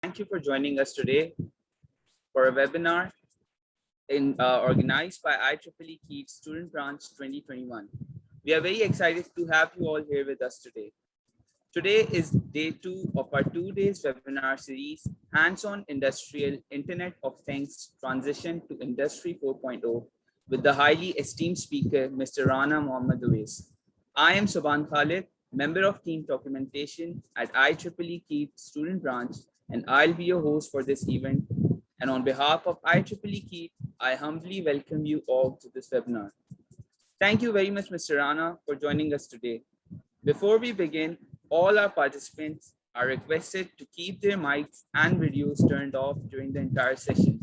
Thank you for joining us today for a webinar organized by IEEE KEET Student Branch 2021. We are very excited to have you all here with us today. Today is day 2 of our 2 days webinar series, Hands-on Industrial Internet of Things Transition to Industry 4.0, with the highly esteemed speaker, Mr. Rana Mohammad Uwais. I am Subhan Khalid, member of Team Documentation at IEEE KEET Student Branch, and I'll be your host for this event. And on behalf of IEEE KEET, I humbly welcome you all to this webinar. Thank you very much, Mr. Rana, for joining us today. Before we begin, all our participants are requested to keep their mics and videos turned off during the entire session.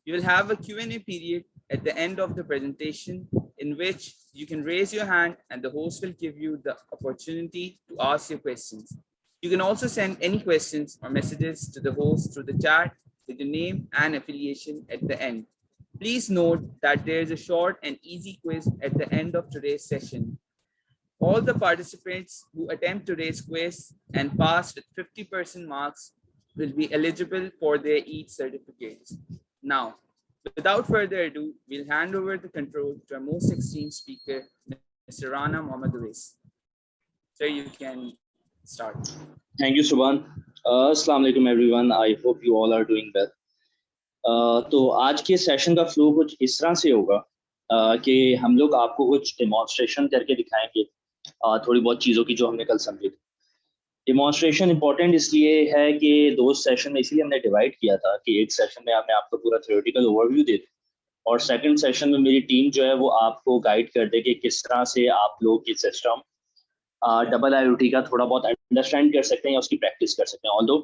You will have a Q&A period at the end of the presentation in which you can raise your hand and the host will give you the opportunity to ask your questions. You can also send any questions or messages to the host through the chat with your name and affiliation at the end. Please note that there is a short and easy quiz at the end of today's session. All the participants who attempt today's quiz and pass with 50% marks will be eligible for their EAT certificates. Now, without further ado, we'll hand over the control to our most esteemed speaker, Mr. Rana Mohammad Uwais. Sir, you can start. Thank you, Subhan. Assalamu alaikum everyone. I hope you all are doing well. तो आज के session का flow कुछ इस तरह से होगा कि हम लोग आपको कुछ डेमोन्स्ट्रेशन करके दिखाएंगे थोड़ी बहुत चीज़ों की जो हमने कल समझी थी। डेमोन्स्ट्रेशन इंपॉर्टेंट इसलिए है कि दो सेशन में इसीलिए हमने डिवाइड किया था कि एक सेशन में हमने आपको पूरा थ्योरेटिकल ओवरव्यू दे दिया और सेकंड सेशन में मेरी टीम जो है वो आपको गाइड कर दे कि किस तरह से आप लोग ये सिस्टम डबल IoT का थोड़ा बहुत अंडरस्टैंड कर सकते हैं या उसकी प्रैक्टिस कर सकते हैं। ऑल्दो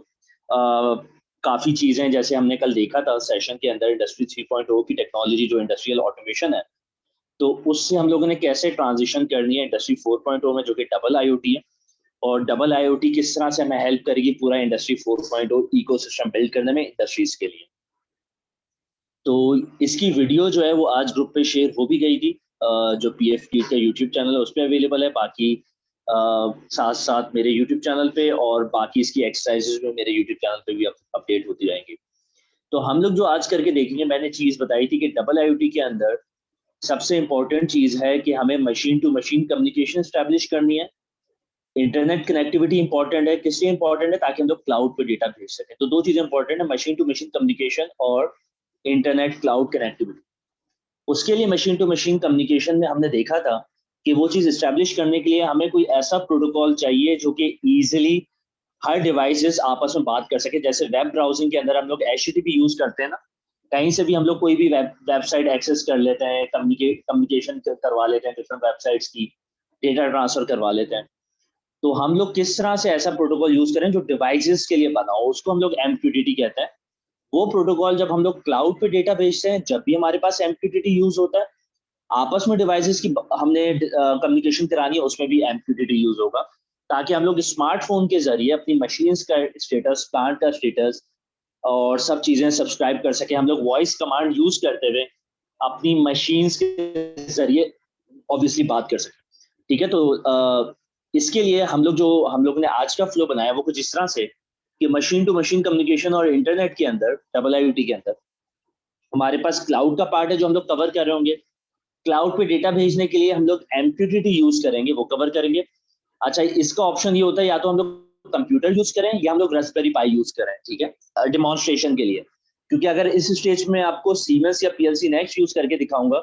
काफ़ी चीज़ें जैसे हमने कल देखा था सेशन के अंदर इंडस्ट्री 3.0 की टेक्नोलॉजी जो इंडस्ट्रियल ऑटोमेशन है, तो उससे हम लोगों ने कैसे ट्रांजिशन करनी है इंडस्ट्री 4.0 में जो कि डबल IoT है, और डबल IoT किस तरह से हमें हेल्प करेगी पूरा इंडस्ट्री 4.0 इकोसिस्टम बिल्ड करने में इंडस्ट्रीज के लिए। तो इसकी वीडियो जो है वो आज ग्रुप पे शेयर हो भी गई थी, जो PF का यूट्यूब चैनल है उस पर अवेलेबल है, बाकी साथ साथ मेरे YouTube चैनल पे और बाकी इसकी एक्सरसाइजेज में मेरे YouTube चैनल पे भी अपडेट होती रहेंगी। तो हम लोग जो आज करके देखेंगे, मैंने चीज़ बताई थी कि डबल IoT के अंदर सबसे इम्पोर्टेंट चीज़ है कि हमें machine to machine communication establish करनी है। इंटरनेट कनेक्टिविटी इंपॉर्टेंट है, किससे इंपॉर्टेंट है? ताकि हम लोग क्लाउड पर डेटा भेज सकें। तो दो चीज़ें इंपॉर्टेंट है, मशीन टू मशीन कम्युनिकेशन और इंटरनेट क्लाउड कनेक्टिविटी। उसके लिए मशीन टू मशीन कम्युनिकेशन में हमने देखा था कि वो चीज़ इस्टेब्लिश करने के लिए हमें कोई ऐसा प्रोटोकॉल चाहिए जो कि ईजिली हर डिवाइसेस आपस में बात कर सके। जैसे वेब ब्राउजिंग के अंदर हम लोग HTTP यूज करते हैं ना, कहीं से भी हम लोग कोई भी वेबसाइट एक्सेस कर लेते हैं, कम्युनिकेशन करवा लेते हैं डिफरेंट वेबसाइट्स की, डेटा ट्रांसफर करवा लेते हैं। तो हम लोग किस तरह से ऐसा प्रोटोकॉल यूज करें जो डिवाइसेस के लिए बना हो, उसको हम लोग MQTT कहते हैं। वो प्रोटोकॉल जब हम लोग क्लाउड पे डेटा भेजते हैं, जब भी हमारे पास MQTT यूज होता है, आपस में डिवाइसेस की हमने कम्युनिकेशन करानी है, उसमें भी MQTT यूज होगा, ताकि हम लोग स्मार्टफोन के जरिए अपनी मशीन्स का स्टेटस, प्लांट का स्टेटस और सब चीजें सब्सक्राइब कर सके। हम लोग वॉइस कमांड यूज करते हुए अपनी मशीन्स के जरिए ऑब्वियसली बात कर सके। ठीक है, तो इसके लिए हम लोग ने आज का फ्लो बनाया वो कुछ इस तरह से कि मशीन टू मशीन कम्युनिकेशन और इंटरनेट के अंदर डबल IoT के अंदर हमारे पास क्लाउड का पार्ट है जो हम लोग कवर कर रहे होंगे। क्लाउड पे डेटा भेजने के लिए हम लोग MQTT यूज करेंगे, वो कवर करेंगे। अच्छा, इसका ऑप्शन ये होता है या तो हम लोग कंप्यूटर यूज करें या हम लोग रास्पबेरी पाई यूज करें, ठीक है, डेमोन्स्ट्रेशन के लिए। क्योंकि अगर इस स्टेज में आपको Siemens या PLC नेक्स्ट यूज करके दिखाऊंगा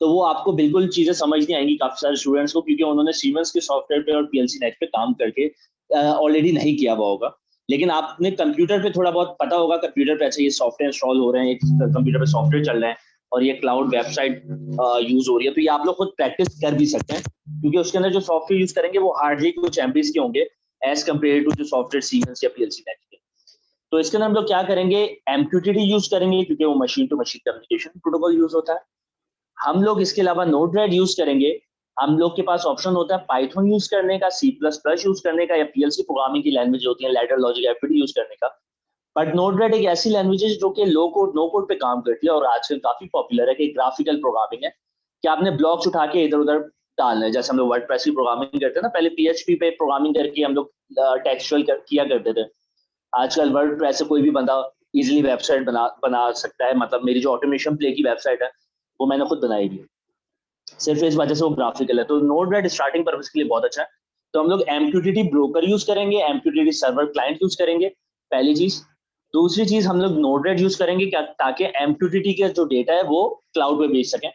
तो वो आपको बिल्कुल चीजें समझ नहीं आएंगी काफी सारे स्टूडेंट्स को, क्योंकि उन्होंने Siemens के सॉफ्टवेयर पे और PLC नेक्स्ट पे काम करके ऑलरेडी नहीं किया हुआ होगा। लेकिन आपने कंप्यूटर पे थोड़ा बहुत पता होगा, कंप्यूटर पे अच्छा ये सॉफ्टवेयर इंस्टॉल हो रहे हैं, कंप्यूटर पे सॉफ्टवेयर चल रहे हैं और ये क्लाउड वेबसाइट यूज हो रही है, तो ये आप लोग खुद प्रैक्टिस कर भी सकते हैं, क्योंकि उसके अंदर जो सॉफ्टवेयर यूज करेंगे वो हार्डली कुछ MBs के होंगे एज कम्पेयर टू जो सॉफ्टवेयर Siemens या PLC नेक्स्ट के। तो इसके अंदर हम लोग क्या करेंगे, MQTT यूज करेंगे क्योंकि वो machine to machine communication protocol use होता है। हम लोग इसके अलावा Node-RED यूज करेंगे। हम लोग के पास ऑप्शन होता है Python यूज करने का, C++ यूज करने का, या PLC प्रोग्रामिंग की लैंग्वेज होती है लैडर लॉजिक FPD यूज करने का। बट Node-RED एक ऐसी लैंग्वेज है जो कि लो कोड नो कोड पे काम करती है और आजकल काफी पॉपुलर है कि ग्राफिकल प्रोग्रामिंग है कि आपने ब्लॉक्स उठा के इधर उधर डालना है। जैसे हम लोग वर्डप्रेस की प्रोग्रामिंग करते हैं ना, पहले PHP पे प्रोग्रामिंग करके हम लोग टेक्सचुअल किया करते थे। आजकल वर्डप्रेस से कोई भी बंदा इजीली वेबसाइट बना सकता है। मतलब मेरी जो ऑटोमेशन प्ले की वेबसाइट है वो मैंने खुद बनाई हुई है, सिर्फ इस वजह से वो ग्राफिकल है। तो Node-RED स्टार्टिंग पर्पस के लिए बहुत अच्छा है। तो हम लोग MQTT ब्रोकर यूज करेंगे, MQTT सर्वर क्लाइंट यूज करेंगे, पहली चीज। दूसरी चीज हम लोग Node-RED यूज करेंगे क्या, ताकि MQTT का जो डेटा है वो क्लाउड पे भेज सकें।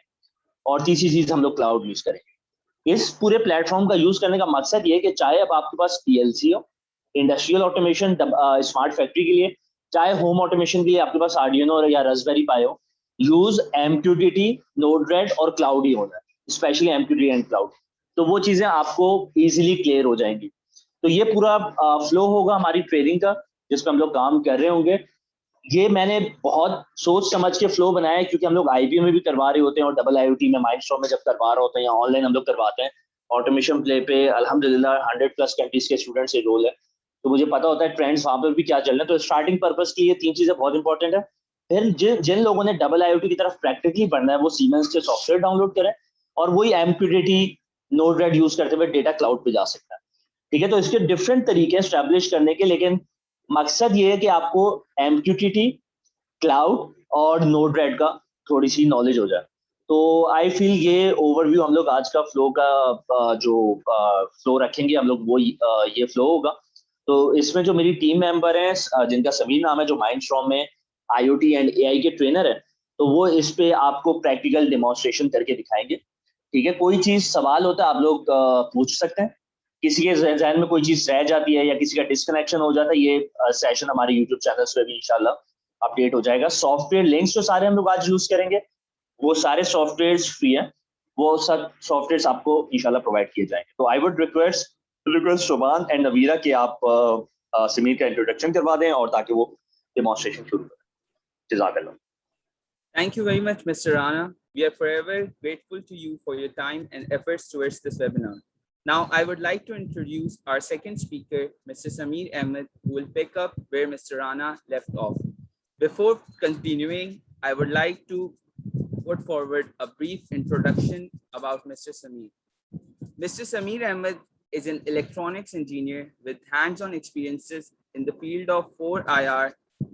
और तीसरी चीज हम लोग क्लाउड यूज करेंगे। इस पूरे प्लेटफॉर्म का यूज करने का मकसद ये है कि चाहे अब आपके पास PLC हो, इंडस्ट्रियल ऑटोमेशन, स्मार्ट फैक्ट्री के लिए, चाहे होम ऑटोमेशन के लिए आपके पास Arduino या Raspberry Pi हो, यूज MQTT, Node-RED और क्लाउड ही होना है, स्पेशली MQTT एंड क्लाउड। तो वो चीजें आपको इजीली क्लियर हो जाएंगी। तो ये पूरा फ्लो होगा हमारी ट्रेनिंग का, जिस पर हम लोग काम कर रहे होंगे। ये मैंने बहुत सोच समझ के फ्लो बनाया है, क्योंकि हम लोग IBM में भी करवा रहे होते हैं और IIoT में, माइंडस्टॉर्म में जब करवा रहे होते हैं या ऑनलाइन हम लोग करवाते हैं ऑटोमेशन प्ले पे, अल्हम्दुलिल्लाह 100+ कंट्रीज के स्टूडेंट्स एनरोल है। तो मुझे पता होता है ट्रेंड्स वहां पर भी क्या चल रहे हैं। तो स्टार्टिंग पर्पस की ये 3 चीजें बहुत इंपॉर्टेंट है। फिर जिन लोगों ने IIoT की तरफ प्रैक्टिकली बढ़ना है वो Siemens के सॉफ्टवेयर डाउनलोड करें और वही MQTT Node-RED यूज करते हुए डेटा क्लाउड पे जा सकता है। ठीक है, तो इसके डिफरेंट तरीके स्टैब्लिश करने के, लेकिन मकसद ये है कि आपको MQTT, क्लाउड और Node-RED का थोड़ी सी नॉलेज हो जाए। तो आई फील ये ओवरव्यू हम लोग आज का फ्लो का जो फ्लो रखेंगे हम लोग, वो ये फ्लो होगा। तो इसमें जो मेरी टीम मेंबर हैं जिनका समीर नाम है, जो माइंडस्टॉर्म में IoT एंड AI के ट्रेनर है, तो वो इस पे आपको प्रैक्टिकल डेमोन्स्ट्रेशन करके दिखाएंगे। ठीक है, कोई चीज सवाल होता है आप लोग पूछ सकते हैं। किसी के जहन में कोई चीज रह जाती है या किसी का डिस्कनेक्शन हो जाता है, ये सेशन हमारे यूट्यूब चैनल पे भी इंशाल्लाह अपडेट हो जाएगा। सॉफ्टवेयर लिंक्स जो सारे हम लोग आज यूज करेंगे, वो सारे सॉफ्टवेयर्स फ्री है, वो सब सॉफ्टवेयर्स आपको इंशाल्लाह प्रोवाइड किए जाएंगे। तो I would request शुभान and Navira कि आप समीर का इंट्रोडक्शन करवा दें और ताकि वो डेमोन्स्ट्रेशन शुरू करें। जज़ाकल्लाह। Thank you very much, Mr. Rana. We are forever grateful to you for your time and efforts towards this webinar. Now, I would like to introduce our second speaker, Mr. Sameer Ahmed, who will pick up where Mr. Rana left off. Before continuing, I would like to put forward a brief introduction about Mr. Sameer. Mr. Sameer Ahmed is an electronics engineer with hands-on experiences in the field of 4IR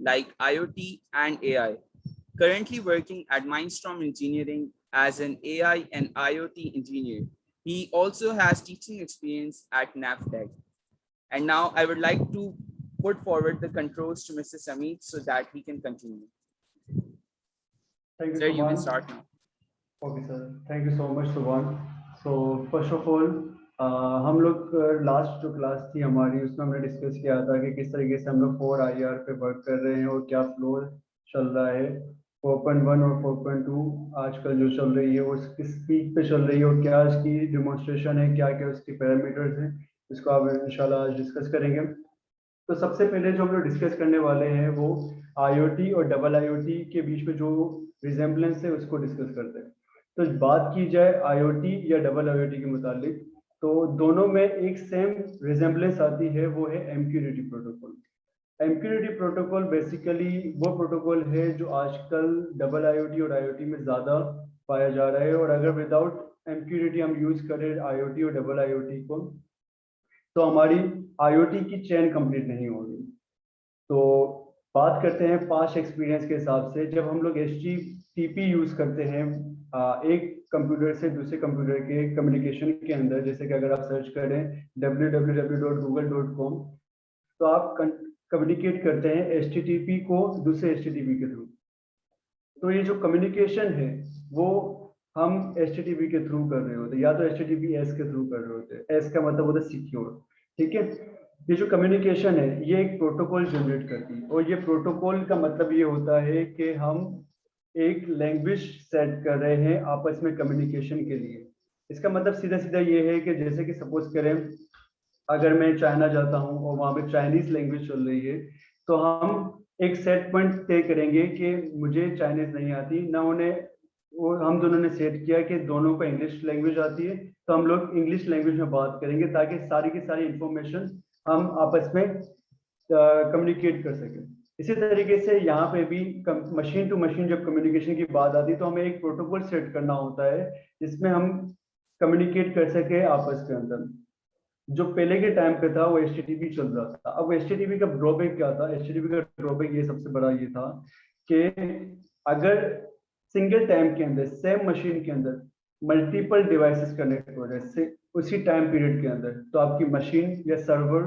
like IoT and AI. Currently working at Mindstorm Engineering as an AI and IoT engineer. He also has teaching experience at NAVTech. And now I would like to put forward the controls to Mr. Sameer so that he can continue. Thank you, Sir, Subhan. you can start now. Okay, sir. Thank you so much, Subhan. So first of all, हम लोग last जो class थी हमारी, उसमें हमने discuss किया था कि किस तरीके से हम लोग 4IR पे वर्क कर रहे हैं और क्या फ्लो चल रहा है। 4.1 और 4.2 आजकल जो चल रही है वो किस स्पीड पे चल रही है और क्या इसकी डिमॉन्स्ट्रेशन है, क्या क्या उसकी पैरामीटर्स हैं, इसको आप इंशाल्लाह आज डिस्कस करेंगे। तो सबसे पहले जो हम लोग डिस्कस करने वाले हैं वो IoT और IIoT के बीच में जो रिजेम्बलेंस है उसको डिस्कस करते हैं। तो बात की जाए IoT या IIoT के मुतालिक, तो दोनों में एक सेम रिजेम्बलेंस आती है, वो है MQTT protocol. MQTT protocol basically वो प्रोटोकॉल है जो आजकल IIoT और IoT में ज़्यादा पाया जा रहा है। और अगर विदाउट MQTT हम यूज़ करें IoT और IIoT को, तो हमारी IoT की चेन कंप्लीट नहीं होगी। तो बात करते हैं पास्ट एक्सपीरियंस के हिसाब से, जब हम लोग HTTP यूज़ करते हैं एक कंप्यूटर से दूसरे कंप्यूटर के कम्युनिकेशन के अंदर, जैसे कि अगर आप सर्च करें www.google.com, तो आप कम्युनिकेट करते हैं HTTP को दूसरे HTTP के थ्रू। तो ये जो कम्युनिकेशन है वो हम HTTP के थ्रू कर रहे होते हैं, या तो HTTPS के थ्रू कर रहे होते हैं। S का मतलब होता है सिक्योर। ठीक है, ये जो कम्युनिकेशन है ये एक प्रोटोकॉल जनरेट करती है, और ये प्रोटोकॉल का मतलब ये होता है कि हम एक लैंग्वेज सेट कर रहे हैं आपस में कम्युनिकेशन के लिए। इसका मतलब सीधा सीधा ये है कि जैसे कि सपोज करें अगर मैं चाइना जाता हूँ और वहाँ पे चाइनीज लैंग्वेज चल रही है, तो हम एक सेट पॉइंट तय करेंगे कि मुझे चाइनीज नहीं आती ना उन्हें, वो हम दोनों ने सेट किया कि दोनों को इंग्लिश लैंग्वेज आती है, तो हम लोग इंग्लिश लैंग्वेज में बात करेंगे ताकि सारी की सारी इंफॉर्मेशन हम आपस में कम्युनिकेट कर सकें। इसी तरीके से यहाँ पे भी मशीन टू मशीन जब कम्युनिकेशन की बात आती है तो हमें एक प्रोटोकॉल सेट करना होता है जिसमें हम कम्युनिकेट कर सके आपस के अंदर। जो पहले के टाइम पे था वो HTTP चल रहा था। अब HTTP का ड्रॉबैक क्या था? HTTP का ड्रॉबैक ये सबसे बड़ा ये था कि अगर सिंगल टाइम के अंदर सेम मशीन के अंदर मल्टीपल डिवाइसेस कनेक्ट हो रहे उसी टाइम पीरियड के अंदर, तो आपकी मशीन या सर्वर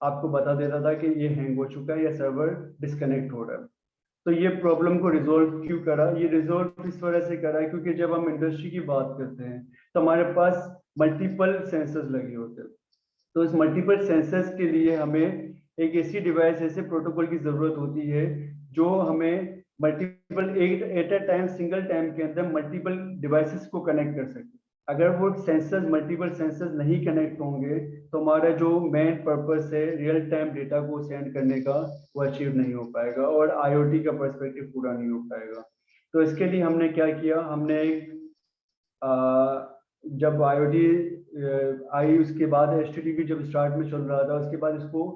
आपको बता देता था कि ये हैंग हो चुका है या सर्वर डिस्कनेक्ट हो रहा है। तो ये प्रॉब्लम को रिजोल्व क्यों करा? ये रिजोल्व इस वजह से करा है क्योंकि जब हम इंडस्ट्री की बात करते हैं तो हमारे पास मल्टीपल सेंसर्स लगे होते हैं। तो इस मल्टीपल सेंसर्स के लिए हमें एक ऐसी डिवाइस, ऐसे प्रोटोकॉल की जरूरत होती है जो हमें multiple at a time, single time के अंदर मल्टीपल डिवाइसेस को कनेक्ट कर सके। अगर वो सेंसर्स, मल्टीपल सेंसर्स नहीं कनेक्ट होंगे तो हमारा जो मेन पर्पस है रियल टाइम डेटा को सेंड करने का, वो अचीव नहीं हो पाएगा और IoT का पर्सपेक्टिव पूरा नहीं हो पाएगा। तो इसके लिए हमने क्या किया, हमने एक जब IoT आई उसके बाद HTTP जब स्टार्ट में चल रहा था, उसके बाद इसको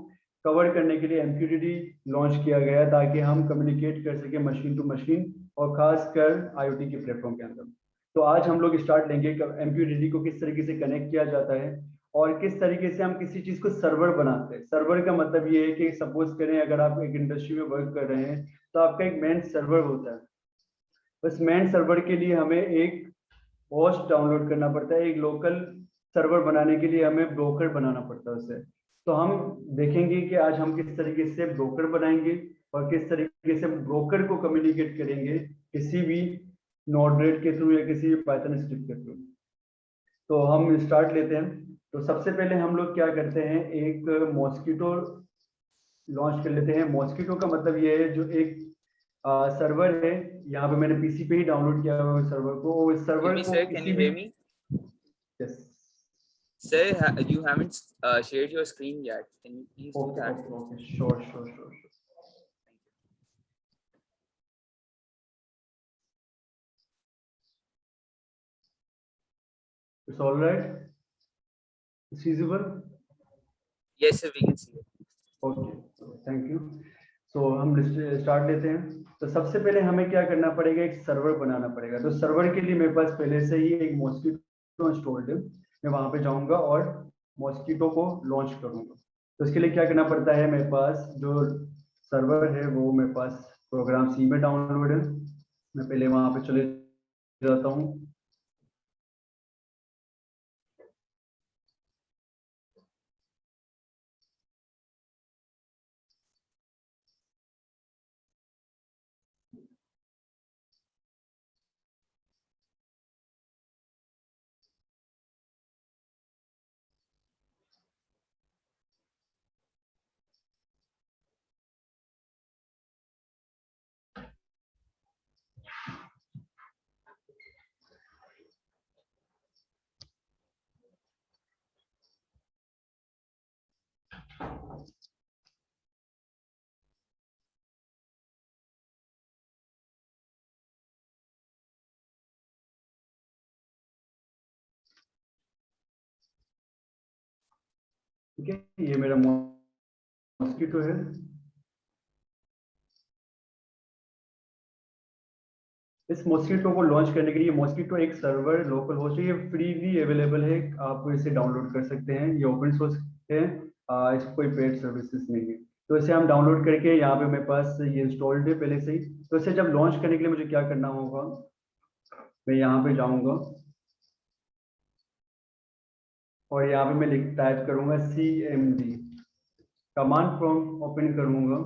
कवर करने के लिए MQTT लॉन्च किया गया ताकि हम कम्युनिकेट कर सके मशीन टू मशीन और खासकर IoT के प्लेटफॉर्म के अंदर। तो आज हम लोग स्टार्ट लेंगे MQTT को किस तरीके से कनेक्ट किया जाता है और किस तरीके से हम किसी चीज को सर्वर बनाते हैं। सर्वर का मतलब ये है कि सपोज करें अगर आप एक इंडस्ट्री में वर्क कर रहे हैं तो आपका एक मेन सर्वर होता है। बस मेन सर्वर के लिए हमें एक होस्ट डाउनलोड करना पड़ता है, एक लोकल सर्वर बनाने के लिए हमें ब्रोकर बनाना पड़ता है उसे। तो हम देखेंगे कि आज हम किस तरीके से ब्रोकर बनाएंगे और किस तरीके से ब्रोकर को कम्युनिकेट करेंगे किसी भी नोड-रेड के थ्रू या किसी भी पाइथन स्क्रिप्ट के थ्रू। तो हम स्टार्ट लेते हैं। तो सबसे पहले हम लोग क्या करते हैं, एक मॉस्किटो लॉन्च कर लेते हैं। मॉस्किटो का मतलब ये है जो एक सर्वर है, यहाँ पे मैंने PC पे ही डाउनलोड किया हुआ है सर्वर को। इस सर्वर को Sir, can किसी you भी hear me? yes. Sir, you haven't shared your screen yet. Can you please do that? Okay. Sure. It's all right. It's feasible. Yes, sir, we can see it. Okay, thank you. So हम start लेते हैं। तो सबसे पहले हमें क्या करना पड़ेगा, एक सर्वर बनाना पड़ेगा। तो सर्वर के लिए मेरे पास पहले से ही एक मॉस्किटो इंस्टॉल्ड है। मैं वहां पे जाऊंगा और मॉस्किटो को लॉन्च करूंगा। तो इसके लिए क्या करना पड़ता है, मेरे पास जो सर्वर है वो मेरे पास प्रोग्राम C में डाउनलोड है। मैं पहले वहां पे चले जाता हूँ। ठीक है, ये मेरा मॉस्किटो है। इस मॉस्किटो को लॉन्च करने के लिए, मॉस्किटो एक सर्वर लोकल होस्ट है, ये फ्रीली अवेलेबल है, आप इसे डाउनलोड कर सकते हैं। ये ओपन सोर्स है, इसको कोई पेड सर्विसेज नहीं है। तो इसे हम डाउनलोड करके यहाँ पे मेरे पास ये इंस्टॉल्ड है पहले से ही। तो इसे जब लॉन्च करने के लिए मुझे क्या करना होगा, मैं यहाँ पे जाऊंगा और यहाँ पे मैं टाइप करूंगा CMD, कमांड प्रॉम्प्ट ओपन करूंगा।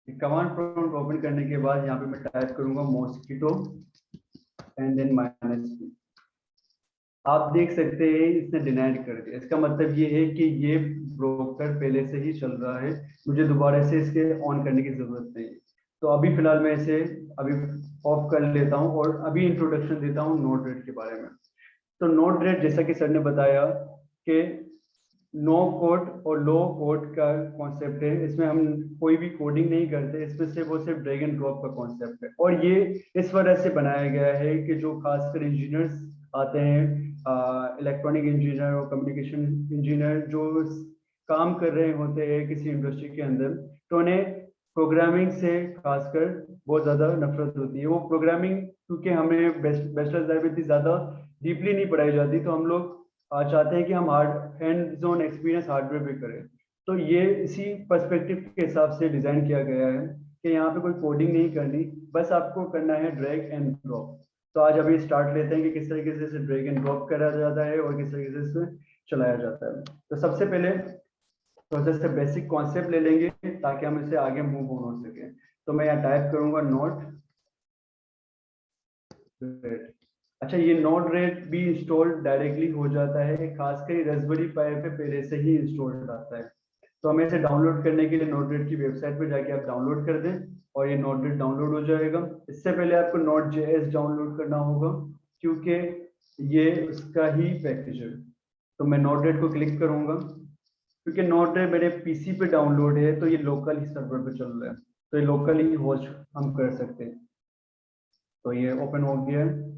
कमांड प्रॉम्प्ट ओपन करने के बाद यहाँ पे मैं टाइप करूंगा मॉस्किटो एंड देन -p। आप देख सकते हैं इसने डिनाइड कर दिया। इसका मतलब ये है कि ये ब्रोकर पहले से ही चल रहा है, मुझे दोबारा से इसके ऑन करने की जरूरत नहीं है। तो अभी फिलहाल मैं इसे अभी ऑफ कर लेता हूँ और अभी इंट्रोडक्शन देता हूँ नोड-रेड के बारे में। तो नोड-रेड, जैसा कि सर ने बताया कि नो कोड और लो कोड का कॉन्सेप्ट है। इसमें हम कोई भी कोडिंग नहीं करते, इसमें सिर्फ और सिर्फ ड्रैग एंड ड्रॉप का कॉन्सेप्ट है। और ये इस वजह से बनाया गया है कि जो खासकर इंजीनियर्स आते हैं, इलेक्ट्रॉनिक इंजीनियर और कम्युनिकेशन इंजीनियर, जो काम कर रहे होते हैं किसी इंडस्ट्री के अंदर, तो उन्हें प्रोग्रामिंग से खासकर बहुत ज़्यादा नफरत होती है। वो प्रोग्रामिंग क्योंकि हमें बैचलर्स लाइफ में इतनी ज़्यादा डीपली नहीं पढ़ाई जाती, तो हम लोग चाहते हैं कि हम हैंड ऑन एक्सपीरियंस हार्डवेयर पे करें। तो ये इसी पर्सपेक्टिव के हिसाब से डिज़ाइन किया गया है कि यहाँ पे कोई कोडिंग नहीं करनी, बस आपको करना है ड्रैग एंड ड्रॉप। तो आज अभी स्टार्ट लेते हैं कि किस तरीके से इसे ड्रैग एंड ड्रॉप करा जाता है और किस तरीके से इसे चलाया जाता है। तो सबसे पहले प्रोसेस से बेसिक कॉन्सेप्ट ले लेंगे ताकि हम इससे आगे मूव ऑन हो सके। तो मैं यहाँ टाइप करूंगा नोट रेट। अच्छा, ये नोट रेट भी इंस्टॉल डायरेक्टली हो जाता है, खासकर रास्पबेरी पाई पे पहले से ही इंस्टॉल्ड आता है। तो हमें इसे डाउनलोड करने के लिए नोट रेट की वेबसाइट पर जाके आप डाउनलोड कर दें और ये नोट रेट डाउनलोड हो जाएगा। इससे पहले आपको Node.js डाउनलोड करना होगा क्योंकि ये उसका ही पैकेज है। तो मैं नोट रेट को क्लिक करूंगा क्योंकि नोट रेट मेरे पीसी पे डाउनलोड है, तो ये लोकल ही सर्वर पे चल रहा है, तो ये लोकल ही होस्ट हम कर सकते हैं। तो ये ओपन हो गया है।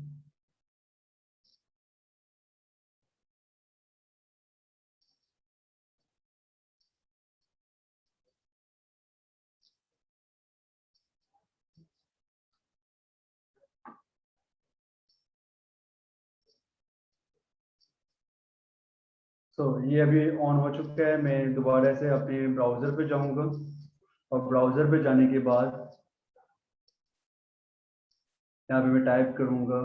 तो ये अभी ऑन हो चुका है। मैं दोबारा से अपने ब्राउजर पे जाऊंगा और ब्राउजर पे जाने के बाद यहाँ पे मैं टाइप करूंगा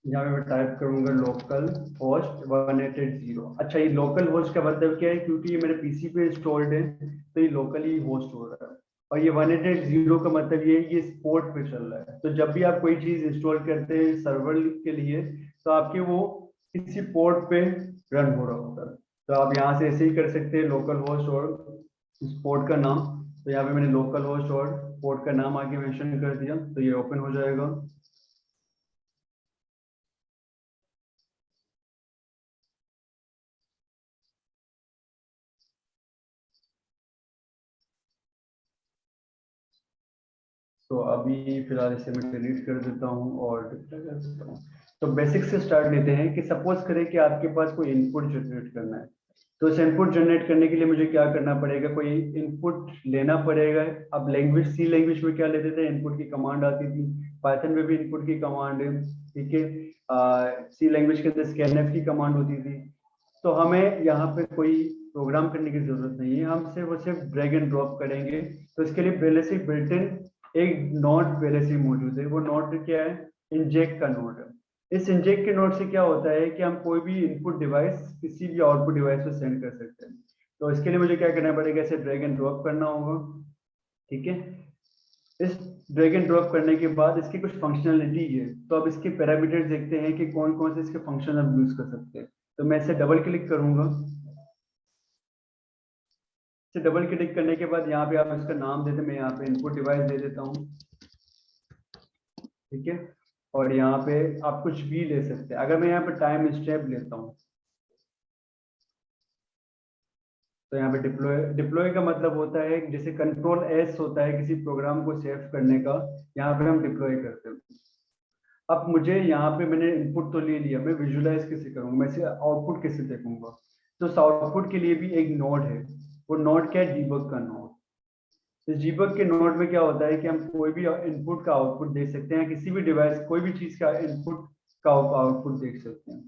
यहाँ पे मैं टाइप करूंगा लोकल होस्ट 180। अच्छा, ये लोकल होस्ट का मतलब क्या है? क्योंकि ये मेरे पीसी पे इंस्टॉल्ड है तो ये लोकली होस्ट हो रहा है। और ये 180 का मतलब ये है कि इस पोर्ट पे चल रहा है। तो जब भी आप कोई चीज इंस्टॉल करते हैं सर्वर के लिए, तो आपके वो किसी पोर्ट पे रन हो रहा होता है। तो आप यहाँ से ऐसे ही कर सकते हैं लोकल होस्ट और इस पोर्ट का नाम। तो यहाँ पे मैंने लोकल होस्ट और पोर्ट का नाम आगे मेंशन कर दिया, तो ये ओपन हो जाएगा। तो अभी फिलहाल इसे मैं डिलीट कर देता हूँ और डिस्प्ले कर देता हूँ। तो बेसिक से स्टार्ट लेते हैं कि सपोज करें कि आपके पास कोई इनपुट जनरेट करना है। तो इस इनपुट जनरेट करने के लिए मुझे क्या करना पड़ेगा? कोई इनपुट लेना पड़ेगा। अब लैंग्वेज सी लैंग्वेज में क्या लेते थे? इनपुट की कमांड आती थी। पाइथन में भी इनपुट की कमांड है, ठीक है। सी लैंग्वेज के अंदर स्कैनफ की कमांड होती थी। तो हमें यहाँ पे कोई प्रोग्राम करने की जरूरत नहीं है, हम सिर्फ ड्रैग एंड ड्रॉप करेंगे। तो इसके लिए पहले से बिल्ट इन एक नोड पहले से मौजूद है। वो नोड क्या है? इंजेक्ट का नोड है। इस इंजेक्ट के नोड से क्या होता है कि हम कोई भी इनपुट डिवाइस किसी भी आउटपुट डिवाइस को सेंड कर सकते हैं। तो इसके लिए मुझे क्या करना पड़ेगा? इसे ड्रैग एंड ड्रॉप करना होगा, ठीक है। इस ड्रैग एंड ड्रॉप करने के बाद इसकी कुछ फंक्शनलिटी है, तो अब इसके पैरामीटर्स देखते हैं कि कौन कौन से इसके फंक्शन हम यूज कर सकते हैं। तो मैं इसे डबल क्लिक करूंगा। इसे डबल क्लिक करने के बाद यहाँ पे आप इसका नाम देते, मैं यहाँ पे इनपुट डिवाइस दे देता हूँ, ठीक है। और यहाँ पे आप कुछ भी ले सकते हैं। अगर मैं यहाँ पे टाइम स्टेप लेता हूँ तो यहाँ पे डिप्लॉय का मतलब होता है जैसे कंट्रोल एस होता है किसी प्रोग्राम को सेव करने का, यहाँ पे हम डिप्लॉय करते हैं। अब मुझे यहाँ पे मैंने इनपुट तो ले लिया, मैं विजुलाइज कैसे करूंगा? मैं इसे आउटपुट कैसे देखूंगा? तो उस आउटपुट के लिए भी एक नोड है। वो नोड क्या है? डीबग का नोड। इस डीबग के नोड में क्या होता है कि हम कोई भी इनपुट का आउटपुट देख सकते हैं, किसी भी डिवाइस कोई भी चीज का इनपुट का आउटपुट देख सकते हैं।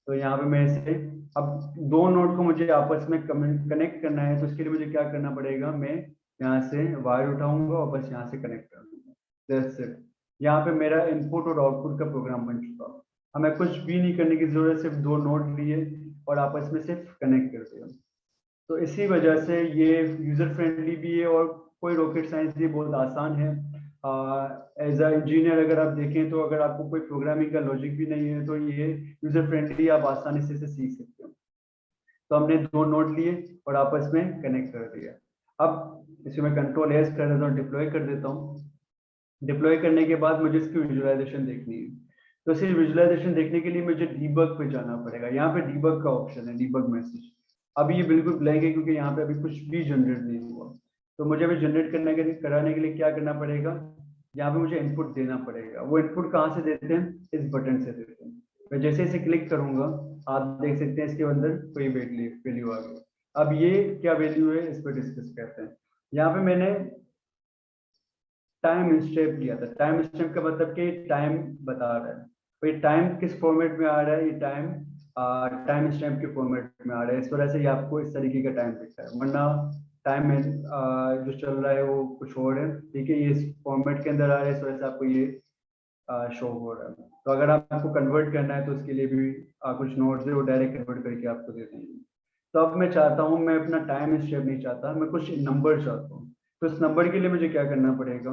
तो यहाँ पे मैं इसे अब दो नोड को मुझे आपस में कनेक्ट करना है, तो इसके लिए मुझे क्या करना पड़ेगा? मैं यहाँ से वायर उठाऊंगा और बस यहाँ से कनेक्ट कर दूंगा। That's it. यहाँ पे मेरा इनपुट और आउटपुट का प्रोग्राम बन चुका। हमें कुछ भी नहीं करने की जरूरत, सिर्फ दो नोड लिए और आपस में सिर्फ कनेक्ट कर दिया। तो इसी वजह से ये यूजर फ्रेंडली भी है और कोई रॉकेट साइंस भी बहुत आसान है। एज अ इंजीनियर अगर आप देखें तो अगर आपको कोई प्रोग्रामिंग का लॉजिक भी नहीं है तो ये यूजर फ्रेंडली आप आसानी से इसे सीख सकते हो। तो हमने 2 नोड लिए और आपस में कनेक्ट कर दिया। अब इसे मैं कंट्रोल एस कर देता हूँ, डिप्लॉय कर देता हूँ। डिप्लॉय करने के बाद मुझे इसकी विजुअलाइजेशन देखनी है। तो सिर्फ विजुअलाइजेशन देखने के लिए मुझे डीबग पे जाना पड़ेगा। यहाँ पे डीबग का ऑप्शन है, डीबग मैसेज। अभी ये बिल्कुल ब्लैंक है क्योंकि यहाँ पे अभी कुछ भी जनरेट नहीं हुआ। तो मुझे अभी जनरेट कराने के लिए क्या करना पड़ेगा, यहाँ पे मुझे इनपुट देना पड़ेगा। वो इनपुट कहाँ से देते हैं, इस बटन से देते हैं। मैं जैसे इसे क्लिक करूंगा आप देख सकते हैं इसके अंदर कोई वैल्यू आ गई। अब ये क्या वैल्यू है इस पर डिस्कस करते हैं। यहाँ पे मैंने टाइम स्टेप लिया था। टाइम स्टेप का मतलब कि टाइम बता रहा है। तो ये टाइम किस फॉर्मेट में आ रहा है, ये टाइम स्टैम्प के फॉर्मेट में आ रहा है। इस वजह से ये आपको इस तरीके का टाइम दिखता है, वरना टाइम में जो चल रहा है वो कुछ और है। ठीक है, ये इस फॉर्मेट के अंदर आ रहा है, इस वजह से आपको ये शो हो रहा है। तो अगर आपको कन्वर्ट करना है तो उसके लिए भी कुछ नोट्स है वो डायरेक्ट कन्वर्ट करके आपको दे देंगे। तो अब मैं चाहता हूँ, मैं अपना टाइम स्टेप नहीं चाहता, मैं कुछ नंबर चाहता हूँ। तो इस नंबर के लिए मुझे क्या करना पड़ेगा,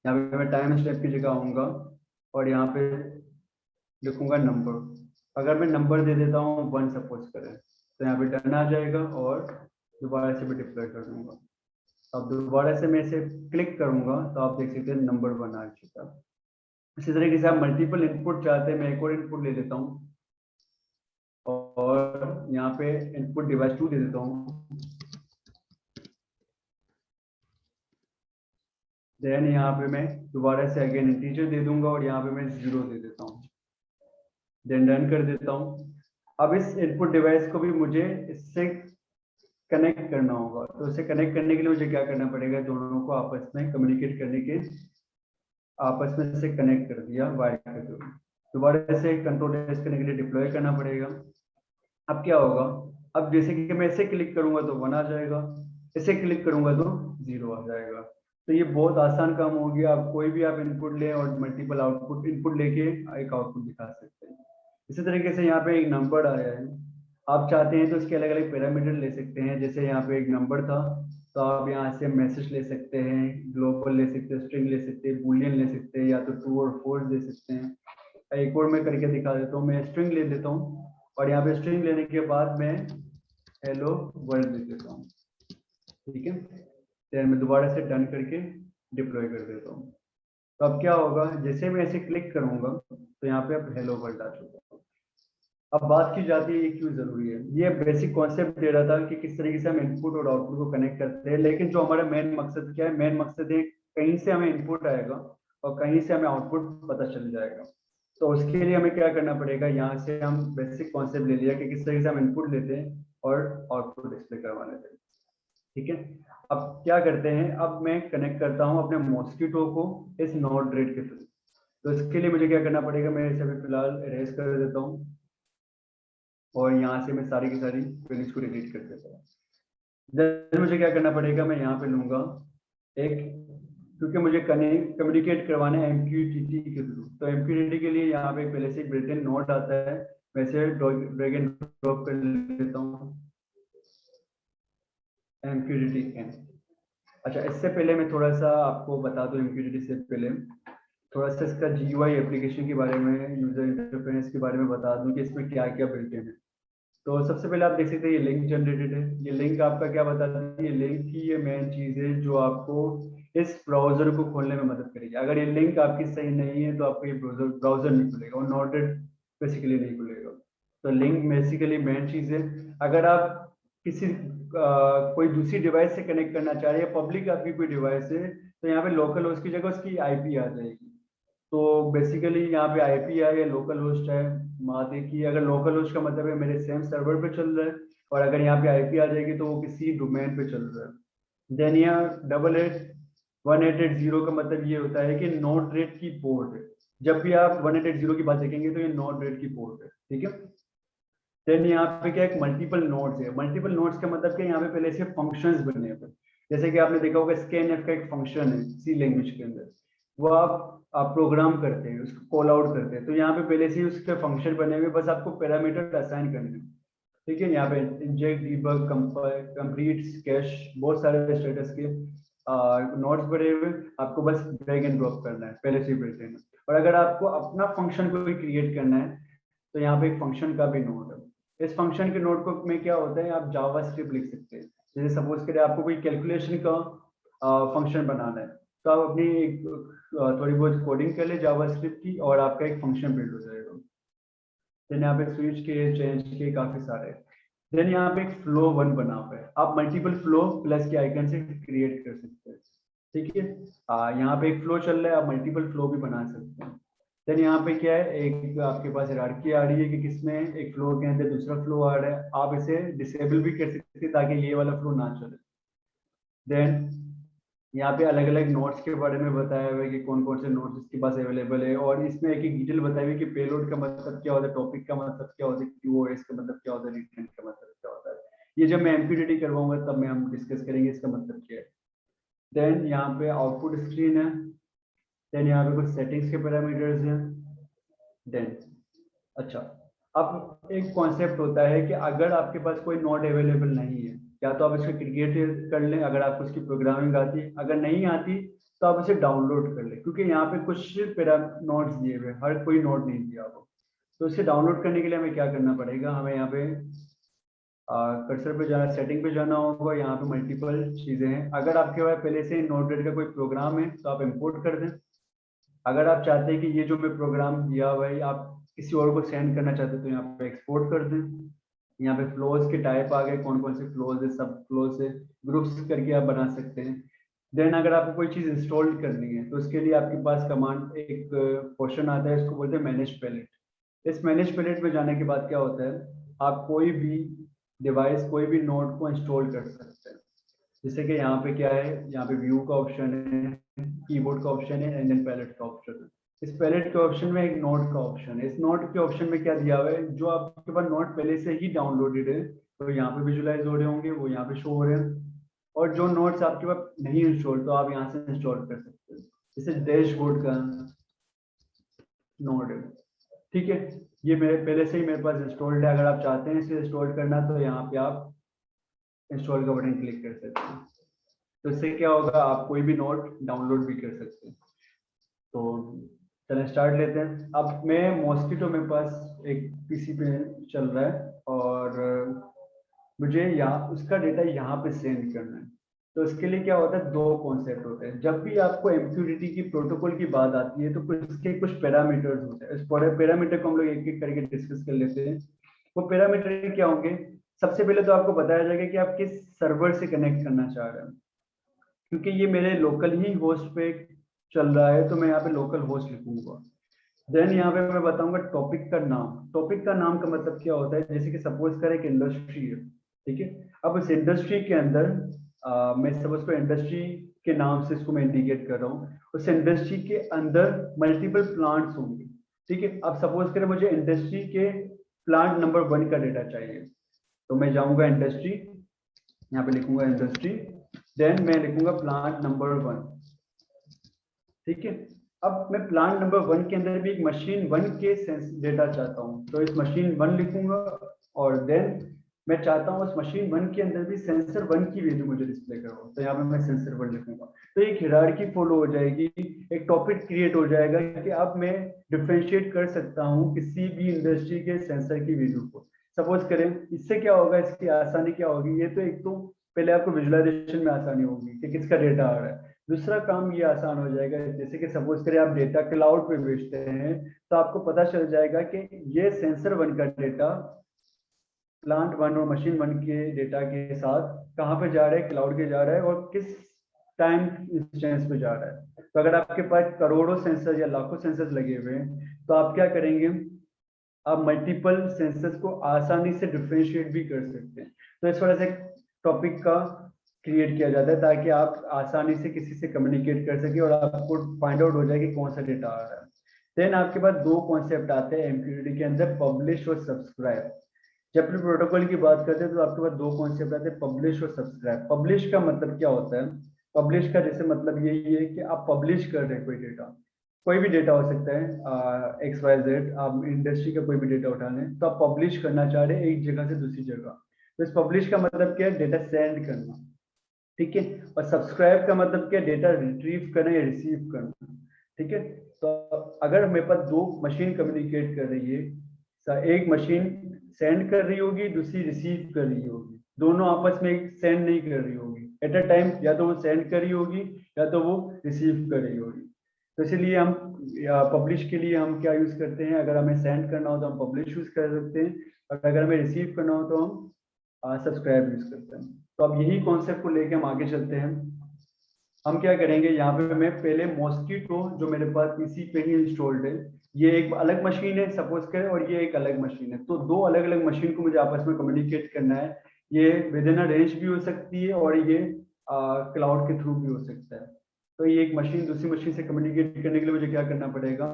यहाँ पे मैं टाइम स्टेप की जगह आऊँगा और यहाँ पे लिखूंगा नंबर। अगर मैं नंबर दे देता हूँ 1 सपोज करें, तो यहाँ पे डन आ जाएगा और दोबारा से भी डिप्लॉय कर दूंगा। अब दोबारा से मैं इसे क्लिक करूंगा तो आप देख सकते हैं नंबर 1 आ चुका। इसी तरीके से आप मल्टीपल इनपुट चाहते हैं, मैं एक और इनपुट ले लेता हूँ और यहाँ पे इनपुट डिवाइस 2 दे देता हूँ। देन यहाँ पे मैं दोबारा से अगेन इंटीजर दे दूंगा और यहाँ पे मैं 0 दे देता हूँ। देन डन कर देता हूँ। अब इस इनपुट डिवाइस को भी मुझे इससे कनेक्ट करना होगा। तो इसे कनेक्ट करने के लिए मुझे क्या करना पड़ेगा, दोनों को आपस में कम्युनिकेट करने के आपस में से कनेक्ट कर दिया वायर के थ्रू। दोबारा से कंट्रोल एस करने के लिए डिप्लॉय करना पड़ेगा। अब क्या होगा, अब जैसे कि मैं इसे क्लिक करूंगा तो 1 आ जाएगा, इसे क्लिक करूंगा तो 0 आ जाएगा। तो ये बहुत आसान काम हो गया। आप कोई भी आप इनपुट लें और मल्टीपल आउटपुट इनपुट लेके एक आउटपुट दिखा सकते हैं। इसी तरीके से यहाँ पे एक नंबर आया है, आप चाहते हैं तो इसके अलग अलग पैरामीटर ले सकते हैं। जैसे यहाँ पे एक नंबर था तो आप यहाँ से मैसेज ले सकते हैं, ग्लोबल ले सकते हैं, स्ट्रिंग ले सकते हैं, बूलियन ले सकते हैं, या तो ट्रू और फॉल्स ले सकते हैं। एक और मैं करके दिखा देता हूँ। मैं स्ट्रिंग ले लेता हूँ और यहाँ पे स्ट्रिंग लेने के बाद मैं हेलो वर्ल्ड लिख देता हूँ। ठीक है, फिर मैं दोबारा से डन करके डिप्लॉय कर देता हूँ। तो अब क्या होगा, जैसे मैं ऐसे क्लिक करूंगा तो यहाँ पे अब हेलो वर्ल्ड आ चुका है। अब बात की जाती है ये क्यों जरूरी है। ये बेसिक कॉन्सेप्ट दे रहा था कि किस तरीके से हम इनपुट और आउटपुट को कनेक्ट करते हैं। लेकिन जो हमारा मेन मकसद क्या है, मेन मकसद है कहीं से हमें इनपुट आएगा और कहीं से हमें आउटपुट पता चल जाएगा। तो उसके लिए हमें क्या करना पड़ेगा, यहाँ से हम बेसिक कॉन्सेप्ट ले लिया कि किस तरीके से हम इनपुट लेते हैं और आउटपुट डिस्प्ले करवा लेते हैं। ठीक है, अब क्या करते हैं, अब मैं कनेक्ट करता हूँ अपने मॉस्किटो को इस नोड रेड के थ्रू। तो इसके लिए मुझे क्या करना पड़ेगा, मैं इसे अभी फिलहाल इरेज कर देता हूँ और यहाँ से मैं सारी की सारी वैल्यूज को डिलीट कर देता हूँ। देन मुझे क्या करना पड़ेगा, मैं यहाँ पे लूंगा एक, क्योंकि मुझे कम्युनिकेट करवाना है MQTT के थ्रू। तो MQTT के लिए यहाँ पे पहले से बिल्ट इन नोड आता है, वैसे ड्रैग एंड ड्रॉप कर लेता हूँ MQTT n। अच्छा, इससे पहले मैं थोड़ा सा आपको बता दूं, MQTT से पहले थोड़ा सा इसका GUI एप्लीकेशन के बारे में, यूजर इंटरफेस के बारे में बता दूं कि इसमें क्या क्या बिल्ट इन है। तो सबसे पहले आप देख सकते हैं ये लिंक जनरेटेड है। ये लिंक आपका क्या बताता है, ये लिंक की ये मेन चीज है जो आपको इस ब्राउजर को खोलने में मदद करेगी। अगर ये लिंक आपकी सही नहीं है तो आपको ये ब्राउजर नहीं खुलेगा और नोटेड बेसिकली नहीं खुलेगा। तो लिंक बेसिकली मेन चीज है। अगर आप किसी कोई दूसरी डिवाइस से कनेक्ट करना चाह रहे हैं, पब्लिक आपकी कोई डिवाइस है, तो यहाँ पे लोकल होस्ट की जगह उसकी IP आ जाएगी। तो बेसिकली यहाँ पे IP है या लोकल होस्ट है, माते की अगर लोकल होस्ट का मतलब है मेरे सेम सर्वर पे चल रहा है, और अगर यहाँ पे IP आ जाएगी तो वो किसी डोमेन पे चल रहा है। देन यहाँ 188.188.0 का मतलब ये होता है कि नोड रेट की पोर्ट है। जब भी आप 188.0 की बात देखेंगे तो ये नोड रेट की पोर्ट है। ठीक है, देन यहाँ पे क्या एक मल्टीपल नोड्स है। मल्टीपल नोड्स का मतलब क्या, यहाँ पे पहले से फंक्शंस बने हैं। जैसे कि आपने देखा होगा scanf का एक फंक्शन है C लैंग्वेज के अंदर, वो आप प्रोग्राम करते हैं, उसको कॉल आउट करते हैं। तो यहाँ पे पहले से ही उसके फंक्शन बने हुए, बस आपको पैरामीटर असाइन करने हैं। ठीक है, यहाँ पे इंजेक्ट, डीबग, कंप्लीट, कैश, बहुत सारे स्टेटस के नोट्स भरे हुए, आपको बस ड्रैग एंड ड्रॉप करना है, पहले से बिल्ट इन। और अगर आपको अपना फंक्शन कोई क्रिएट करना है तो यहाँ पे एक फंक्शन का भी नोड है। इस फंक्शन के नोड को में क्या होता है, आप जावास्क्रिप्ट लिख सकते हैं। जैसे सपोज करें आपको कोई कैलकुलेशन का फंक्शन बनाना है, तो आप अपनी एक थोड़ी बहुत कोडिंग कर ले जावास्क्रिप्ट की और आपका एक फंक्शन बिल्ड हो जाएगा। देन यहाँ पे स्विच के, चेंज के काफी सारे। देन यहाँ पे एक फ्लो वन बना हुआ है, आप मल्टीपल फ्लो प्लस के आइकन से क्रिएट कर सकते हैं। ठीक है, यहाँ पे एक फ्लो चल रहा है, आप मल्टीपल फ्लो भी बना सकते हैं। देन यहाँ पे क्या है, एक आपके पास हायरार्की आ रही है कि किसमें एक फ्लो के अंदर दूसरा फ्लो आ रहा है, आप इसे डिसेबल भी कर सकते हैं ताकि ये वाला फ्लो ना चले। देन यहाँ पे अलग अलग नोट्स के बारे में बताया हुआ है कि कौन कौन से नोट्स इसके पास अवेलेबल है, और इसमें एक डिटेल बताई हुई है कि पेलोड का मतलब क्या होता है, टॉपिक का मतलब क्या होता है, क्यूओएस का मतलब क्या होता है, रिटेंट का मतलब क्या होता है। ये जब मैं एमक्यूटीटी करवाऊंगा तब मैं हम डिस्कस करेंगे इसका मतलब क्या है। देन यहाँ पे आउटपुट स्क्रीन है। देन यहाँ पे कुछ सेटिंग्स के पैरामीटर्स हैं। देन अच्छा, अब एक कॉन्सेप्ट होता है कि अगर आपके पास कोई नोड अवेलेबल नहीं है, या तो आप इसको क्रिएट कर लें अगर आपको उसकी प्रोग्रामिंग आती है, अगर नहीं आती तो आप इसे डाउनलोड कर लें, क्योंकि यहाँ पे कुछ पैरा नोड्स दिए हुए, हर कोई नोड नहीं दिया आपको। तो इसे डाउनलोड करने के लिए हमें क्या करना पड़ेगा, हमें यहाँ पे कर्सर पे जाना, सेटिंग पे जाना होगा। यहाँ पे मल्टीपल चीजें हैं, अगर आपके पास पहले से नोड का कोई प्रोग्राम है तो आप इम्पोर्ट कर दें। अगर आप चाहते हैं कि ये जो मैं प्रोग्राम दिया हुआ है आप किसी और को सेंड करना चाहते हैं तो यहाँ पे एक्सपोर्ट कर दें। यहाँ पे फ्लोज के टाइप आ गए, कौन कौन से फ्लोज है, सब फ्लोज है, ग्रुप्स करके आप बना सकते हैं। देन अगर आपको कोई चीज इंस्टॉल करनी है तो उसके लिए आपके पास कमांड एक क्वेश्चन आता है, इसको बोलते हैं मैनेज पैलेट। इस मैनेज पैलेट में जाने के बाद क्या होता है, आप कोई भी डिवाइस, कोई भी नोड को इंस्टॉल कर सकते हैं। जैसे कि यहाँ पे क्या है, यहाँ पे व्यू का ऑप्शन है, कीबोर्ड का ऑप्शन है, एंड देन पैलेट का ऑप्शन है। इस पैलेट के ऑप्शन में एक नोड का ऑप्शन है। इस नोड के ऑप्शन में क्या दिया हुआ है, जो आपके पास नोड पहले से ही डाउनलोडेड है तो यहाँ पे विजुलाइज हो रहे होंगे, वो यहाँ पे शो हो रहे हैं। और जो नोट्स आपके पास नहीं इंस्टॉल तो आप यहाँ से इंस्टॉल कर सकते हैं। जैसे डैशबोर्ड का नोड है, ठीक है, ये मेरे पहले से ही मेरे पास इंस्टॉल्ड है। अगर आप चाहते हैं इसे इंस्टॉल करना तो यहाँ पे आप इंस्टॉल का बटन क्लिक कर सकते हैं। तो इससे क्या होगा, आप कोई भी नोट डाउनलोड भी कर सकते हैं। तो चलें स्टार्ट लेते हैं। अब मैं मॉस्किटो मेरे पास एक पीसी पे चल रहा है और मुझे यहाँ उसका डेटा यहाँ पे सेंड करना है। तो इसके लिए क्या होता है, दो कॉन्सेप्ट होते हैं। जब भी आपको एमक्यूटीटी की प्रोटोकॉल की बात आती है तो उसके कुछ पैरामीटर्स होते हैं। इस पैरामीटर को हम लोग एक एक करके डिस्कस कर लेते हैं। वो पैरामीटर क्या होंगे, सबसे पहले तो आपको बताया जाएगा कि आप किस सर्वर से कनेक्ट करना चाह रहे हैं। क्योंकि ये मेरे लोकल ही होस्ट पे चल रहा है तो मैं यहाँ पे लोकल होस्ट लिखूंगा। देन यहाँ पे मैं बताऊंगा टॉपिक का नाम। टॉपिक का नाम का मतलब क्या होता है, जैसे कि सपोज करें एक इंडस्ट्री है, ठीक है। अब उस इंडस्ट्री के अंदर मैं सपोज को इंडस्ट्री के नाम से इसको मैं इंडिकेट कर रहा हूँ। उस इंडस्ट्री के अंदर मल्टीपल प्लांट्स होंगे, ठीक है। अब सपोज करें मुझे इंडस्ट्री के प्लांट नंबर 1 का डेटा चाहिए, तो मैं जाऊंगा इंडस्ट्री, यहाँ पे लिखूंगा इंडस्ट्री, देन मैं लिखूंगा प्लांट नंबर 1, ठीक है। अब मैं प्लांट नंबर 1 के अंदर भी एक मशीन 1 के डेटा चाहता हूँ, तो इस मशीन 1 लिखूंगा। और देन मैं चाहता हूँ उस मशीन 1 के अंदर भी सेंसर 1 की वैल्यू मुझे डिस्प्ले करो, तो यहाँ पे मैं सेंसर 1 लिखूंगा। तो एक हायरार्की फॉलो हो जाएगी, एक टॉपिक क्रिएट हो जाएगा कि अब मैं डिफरेंशिएट कर सकता हूँ किसी भी इंडस्ट्री के सेंसर की वैल्यू को। सपोज करें, इससे क्या होगा, इसकी आसानी क्या होगी, ये तो एक तो पहले आपको विजुअलाइजेशन में आसानी होगी कि किसका डेटा आ रहा है। दूसरा काम ये आसान हो जाएगा, जैसे कि सपोज करें आप डेटा क्लाउड पे भेजते हैं तो आपको पता चल जाएगा कि ये सेंसर 1 का डेटा प्लांट 1 और मशीन 1 के डेटा के साथ कहाँ पे जा रहा है, क्लाउड के जा रहा है और किस टाइम इंस्टेंस पे जा रहा है। तो अगर आपके पास करोड़ों सेंसर या लाखों सेंसर लगे हुए हैं तो आप क्या करेंगे, आप मल्टीपल सेंसर्स को आसानी से डिफरेंशिएट भी कर सकते हैं। तो इस वजह से टॉपिक का क्रिएट किया जाता है ताकि आप आसानी से किसी से कम्युनिकेट कर सके और आपको फाइंड आउट हो जाए कि कौन सा डेटा आ रहा है। देन आपके पास दो कॉन्सेप्ट आते हैं एमक्यूटीटी के अंदर, पब्लिश और सब्सक्राइब। जब भी प्रोटोकॉल की बात करते हैं तो आपके पास दो कॉन्सेप्ट आते हैं, पब्लिश और सब्सक्राइब। पब्लिश का मतलब क्या होता है, पब्लिश का जैसे मतलब यही है कि आप पब्लिश कर रहे हैं कोई डेटा, कोई भी डेटा हो सकता है XYZ, आप इंडस्ट्री का कोई भी डेटा उठा लें तो आप पब्लिश करना चाह रहे हैं एक जगह से दूसरी जगह। तो इस पब्लिश का मतलब क्या है, डेटा सेंड करना। ठीक है। और सब्सक्राइब का मतलब क्या, डेटा रिट्रीव करना या रिसीव करना, ठीक है। तो अगर मेरे पास दो मशीन कम्युनिकेट कर रही है, एक मशीन सेंड कर रही होगी, दूसरी रिसीव कर रही होगी, दोनों आपस में सेंड नहीं कर रही होगी एट अ टाइम, या तो वो सेंड कर रही होगी या तो वो रिसीव कर रही होगी। तो इसलिए हम पब्लिश के लिए हम क्या यूज करते हैं, अगर हमें सेंड करना हो तो हम पब्लिश यूज कर सकते हैं, और अगर हमें रिसीव करना हो तो हम सब्सक्राइब यूज करते हैं। तो अब यही कॉन्सेप्ट को लेके हम आगे चलते हैं। हम क्या करेंगे, यहाँ पे मैं पहले मॉस्किटो जो मेरे पास पीसी पे ही इंस्टॉल्ड है, ये एक अलग मशीन है सपोज करें, और ये एक अलग मशीन है, तो दो अलग अलग मशीन को मुझे आपस में कम्युनिकेट करना है। ये विद इन अ रेंज भी हो सकती है और ये क्लाउड के थ्रू भी हो सकता है। तो ये एक मशीन दूसरी मशीन से कम्युनिकेट करने के लिए मुझे क्या करना पड़ेगा,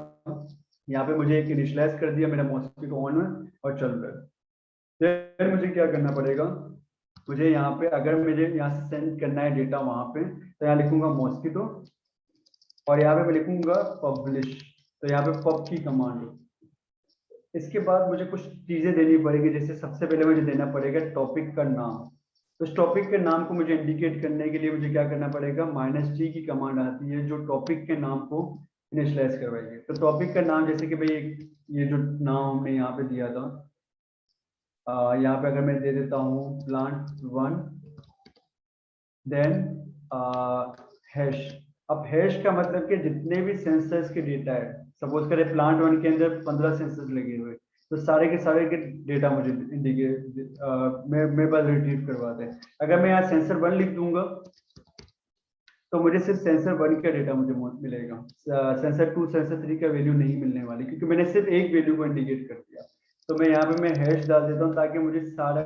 यहाँ पे मुझे एक इनिशियलाइज कर दिया, मेरा मॉस्किटो ऑन है और चल रहा है। फिर मुझे क्या करना पड़ेगा, मुझे यहाँ पे अगर मुझे यहाँ से सेंड करना है डेटा वहां पे, तो यहाँ लिखूंगा मॉस्किटो और यहाँ पे मैं लिखूंगा पब्लिश। तो यहाँ पे पब की कमांड है। इसके बाद मुझे कुछ चीजें देनी पड़ेगी, जैसे सबसे पहले मुझे देना पड़ेगा टॉपिक का नाम। तो इस टॉपिक के नाम को मुझे इंडिकेट करने के लिए मुझे क्या करना पड़ेगा, -t की कमांड आती है जो टॉपिक के नाम को इनिशियलाइज करवाएगी। तो टॉपिक का नाम जैसे कि भाई ये जो नाम हमने यहाँ पे दिया था, यहाँ पे अगर मैं दे देता हूँ प्लांट 1, देन हैश। अब हैश का मतलब कि जितने भी सेंसर्स के डेटा है, सपोज करें प्लांट 1 के अंदर 15 सेंसर्स लगे हुए, तो सारे के सारे के डेटा मुझे इंडिकेट मेरे पास रिट्रीव करवाते हैं। अगर मैं यहाँ सेंसर 1 लिख दूंगा तो मुझे सिर्फ सेंसर 1 का डेटा मुझे मिलेगा, सेंसर 2 सेंसर 3 का वैल्यू नहीं मिलने वाली, क्योंकि मैंने सिर्फ एक वैल्यू को इंडिकेट कर दिया। तो मैं यहाँ पे मैं हैश डाल देता हूँ ताकि मुझे सारा